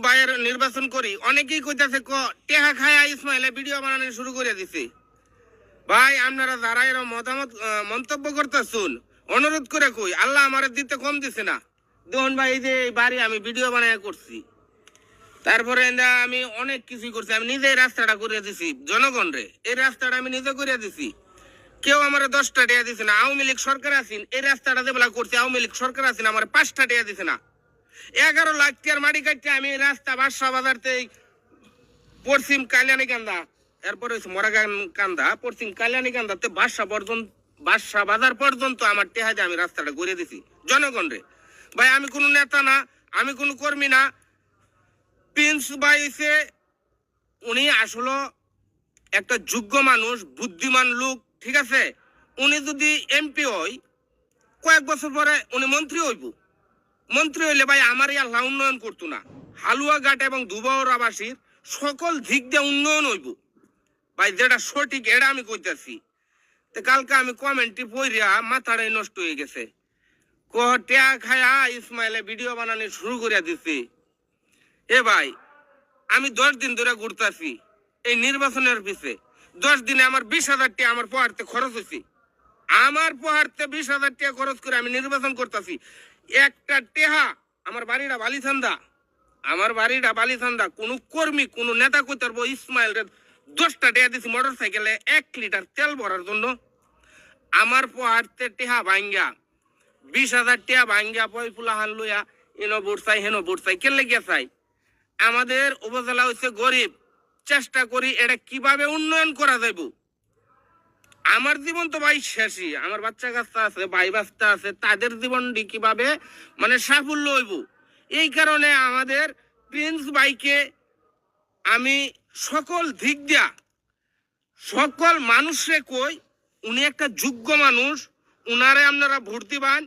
ভাইয়ের নির্বাচন করি অনেকেই কইতাছে টেহা খায়া ইসমাইলে ভিডিও বানানো শুরু করে দিছে। ভাই আপনারা যারা এর মতামত মন্তব্য করতেছুন অনুরোধ করে কই আল্লাহ আমার দিতে কম দিছে না। দেখুন ভাই এই যে এই বাড়ি আমি ভিডিও বানায় করছি, তারপরে আমি অনেক কিছুই করছি। আমি নিজে এই রাস্তাটা করে দিছি জনগণ রে, এই রাস্তাটা আমি নিজে করে দিছি। কেউ আমার 10টা টাকা দিছে না। আওয়ামী লীগ সরকার আছেন এই রাস্তাটা যেবেলা করছি, আওয়ামী লীগ সরকার আছেন আমার 5টা টাকা দিছে না। 11 লাখ টাকার মাটি কাটতে আমি রাস্তা বাদশা বাজারতে পশ্চিম কালিয়ানি কান্দা, এরপরে হচ্ছে মরাগান কান্দা, পশ্চিম কালিয়ানি কান্দাতে বাদশা বাজার পর্যন্ত আমার টেহাজে আমি রাস্তাটা করে দিছি জনগণ রে। ভাই আমি কোনো নেতা না, আমি কোনো কর্মী না। প্রিন্স ভাই হইছে উনি আসলে একটা যোগ্য মানুষ, বুদ্ধিমান লোক, ঠিক আছে। উনি যদি এমপি হয় কয়েক বছর পরে উনি মন্ত্রী হইব। মন্ত্রী হইলে ভাই আমার এই আল্লাহ উন্নয়ন করতো না। হালুয়াঘাট এবং দুবাওরাবাসীর সকল দিক দিয়ে উন্নয়ন হইব ভাই, যেটা সঠিক এটা আমি কইতাছি। তো কালকে আমি কমেন্টটি পড়িয়া মাথাটাই নষ্ট হয়ে গেছে। টেয়া খায়া ইসমাইলে ভিডিও বানানো শুরু করে দিছি। এ ভাই আমি 10 দিন ধরে ঘুরতেছি এই নির্বাচনের পিছে। 10 দিনে আমার 20,000 টাকা আমার পোহারতে খরচ হয়েছে। আমার পোহারতে 20,000 টাকা খরচ করে আমি নির্বাচন করতেছি। একটা টেহা আমার বাড়িটা বালিথান্দা, আমার বাড়িটা বালিথান্দা। কোনো কর্মী কোনো নেতা কইতে পারবো ইসমাইল 10টা টাকা দিছি মোটর সাইকেলে 1 লিটার তেল ভরার জন্য? আমার পোহারতে টেহা ভাঙ্গা 20,000 টাকা ভাঙ্গা পয়ফুলা হান লইয়া এনো ভোট চাই হেনো ভোট চাই কেলে গিয়া চাই। আমাদের উপজেলা হচ্ছে গরিব, চেষ্টা করি এটা কিভাবে উন্নয়ন করা যাইব। আমার জীবন তো ভাই শেষই, আমার বাচ্চা কাচ্চা আছে, ভাই বাচ্চা আছে, তাদের জীবনটি কিভাবে মানে সাফল্য হইব। এই কারণে আমাদের প্রিন্স ভাইকে আমি সকল দিক দিয়া সকল মানুষে কই উনি একটা যোগ্য মানুষ, উনারে আপনারা ভোট দিবেন।